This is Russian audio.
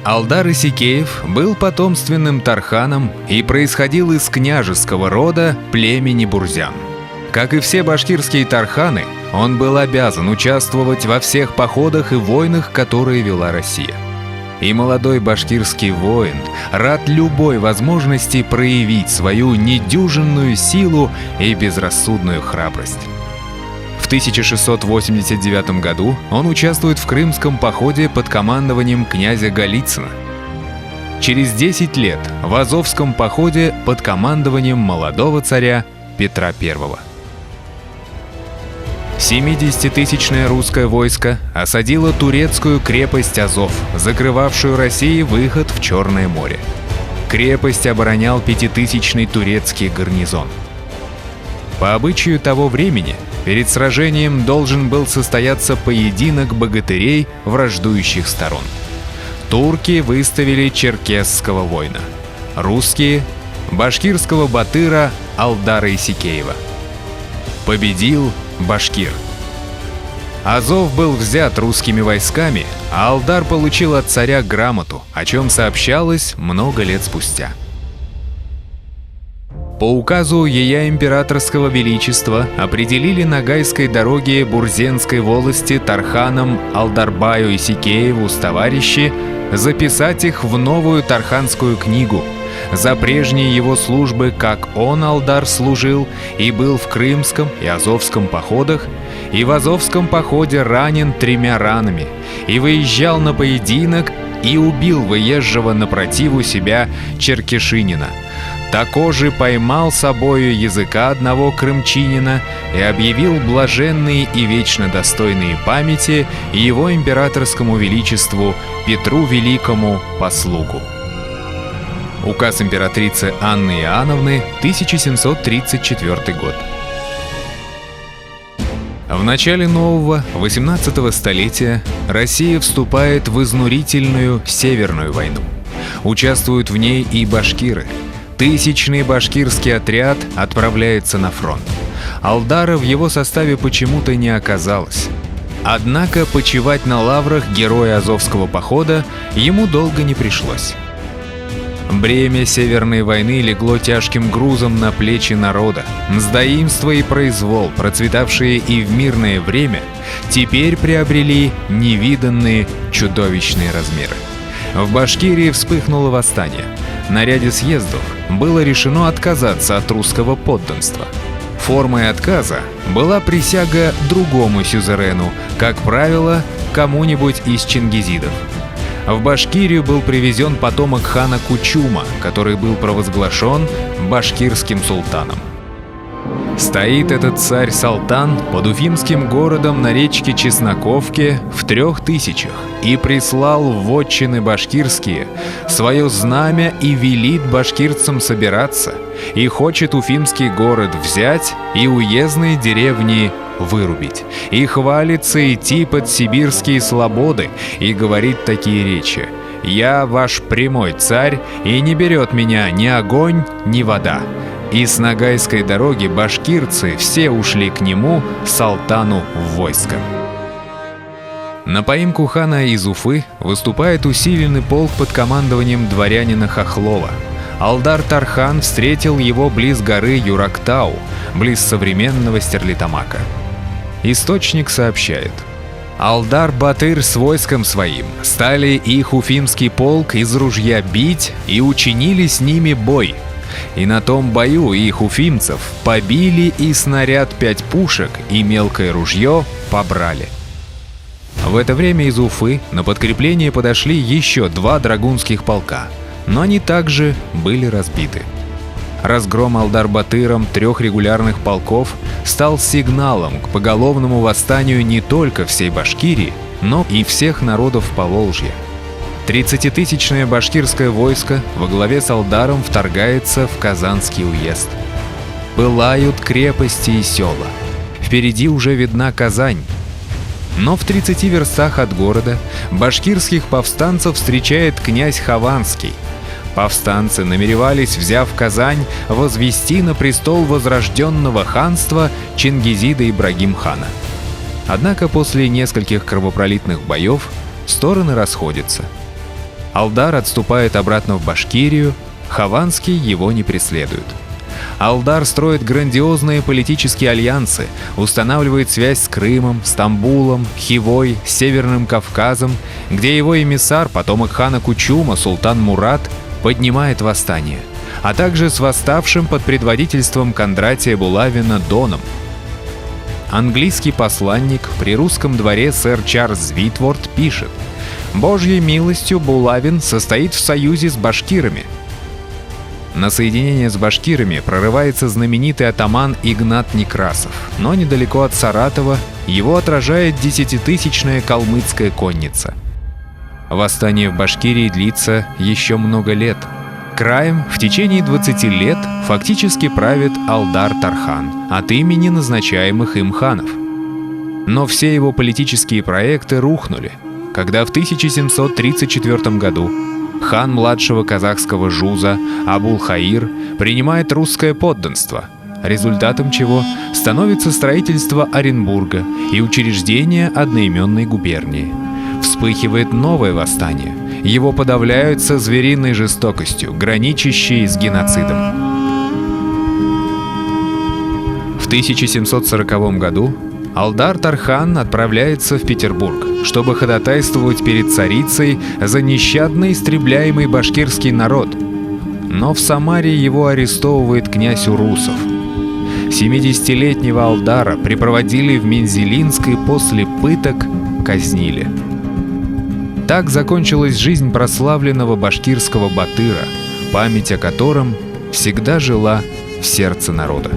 Алдар Исикеев был потомственным тарханом и происходил из княжеского рода племени Бурзян. Как и все башкирские тарханы, он был обязан участвовать во всех походах и войнах, которые вела Россия. И молодой башкирский воин рад любой возможности проявить свою недюжинную силу и безрассудную храбрость. В 1689 году он участвует в крымском походе под командованием князя Голицына. Через 10 лет в Азовском походе под командованием молодого царя Петра I. 70-тысячное русское войско осадило турецкую крепость Азов, закрывавшую России выход в Черное море. Крепость оборонял 5000-ный турецкий гарнизон. По обычаю того времени, перед сражением должен был состояться поединок богатырей враждующих сторон. Турки выставили черкесского воина, русские — башкирского батыра Алдара Исикеева. Победил башкир. Азов был взят русскими войсками, а Алдар получил от царя грамоту, о чем сообщалось много лет спустя. По указу Ея Императорского Величества определили на Гайской дороге Бурзенской волости тарханом Алдарбаю Исикееву с товарищи записать их в новую тарханскую книгу. За прежние его службы, как он, Алдар, служил и был в Крымском и Азовском походах, и в Азовском походе ранен 3 ранами, и выезжал на поединок и убил выезжего на противу себя черкешинина. Такоже поймал собою языка одного крымчанина и объявил блаженные и вечно достойные памяти его императорскому величеству Петру Великому по слугу. Указ императрицы Анны Иоанновны, 1734 год. В начале нового, 18-го столетия Россия вступает в изнурительную Северную войну. Участвуют в ней и башкиры. 1000-ный башкирский отряд отправляется на фронт. Алдара в его составе почему-то не оказалось. Однако почивать на лаврах героя Азовского похода ему долго не пришлось. Бремя Северной войны легло тяжким грузом на плечи народа. Мздоимство и произвол, процветавшие и в мирное время, теперь приобрели невиданные чудовищные размеры. В Башкирии вспыхнуло восстание. На ряде съездов было решено отказаться от русского подданства. Формой отказа была присяга другому сюзерену, как правило, кому-нибудь из чингизидов. В Башкирию был привезен потомок хана Кучума, который был провозглашен башкирским султаном. Стоит этот царь-салтан под уфимским городом на речке Чесноковке в 3000 и прислал в вотчины башкирские свое знамя и велит башкирцам собираться, и хочет уфимский город взять и уездные деревни вырубить, и хвалится идти под сибирские слободы и говорит такие речи: «Я ваш прямой царь, и не берет меня ни огонь, ни вода». И с Ногайской дороги башкирцы все ушли к нему, салтану, в войско. На поимку хана из Уфы выступает усиленный полк под командованием дворянина Хохлова. Алдар-Тархан встретил его близ горы Юрактау, близ современного Стерлитамака. Источник сообщает: Алдар-Батыр с войском своим стали их уфимский полк из ружья бить и учинили с ними бой. И на том бою их уфимцев побили и снаряд 5 пушек и мелкое ружье побрали. В это время из Уфы на подкрепление подошли еще 2 драгунских полка, но они также были разбиты. Разгром Алдар-Батыром 3 регулярных полков стал сигналом к поголовному восстанию не только всей Башкирии, но и всех народов Поволжья. 30-тысячное башкирское войско во главе с Алдаром вторгается в Казанский уезд. Пылают крепости и села. Впереди уже видна Казань. Но в 30 верстах от города башкирских повстанцев встречает князь Хованский. Повстанцы намеревались, взяв Казань, возвести на престол возрожденного ханства Чингизида Ибрагим-хана. Однако после нескольких кровопролитных боев стороны расходятся. Алдар отступает обратно в Башкирию, Хованский его не преследует. Алдар строит грандиозные политические альянсы, устанавливает связь с Крымом, Стамбулом, Хивой, Северным Кавказом, где его эмиссар, потомок хана Кучума, султан Мурат, поднимает восстание, а также с восставшим под предводительством Кондратия Булавина Доном. Английский посланник при русском дворе сэр Чарльз Витворд пишет: «Божьей милостью Булавин состоит в союзе с башкирами». На соединение с башкирами прорывается знаменитый атаман Игнат Некрасов, но недалеко от Саратова его отражает 10-тысячная калмыцкая конница. Восстание в Башкирии длится еще много лет. Краем в течение 20 лет фактически правит Алдар-Тархан от имени назначаемых им ханов. Но все его политические проекты рухнули, когда в 1734 году хан младшего казахского жуза Абул-Хаир принимает русское подданство, результатом чего становится строительство Оренбурга и учреждение одноименной губернии. Вспыхивает новое восстание. Его подавляют со звериной жестокостью, граничащей с геноцидом. В 1740 году Алдар-Тархан отправляется в Петербург, чтобы ходатайствовать перед царицей за нещадно истребляемый башкирский народ. Но в Самаре его арестовывает князь Урусов. 70-летнего Алдара припроводили в Мензелинск и после пыток казнили. Так закончилась жизнь прославленного башкирского батыра, память о котором всегда жила в сердце народа.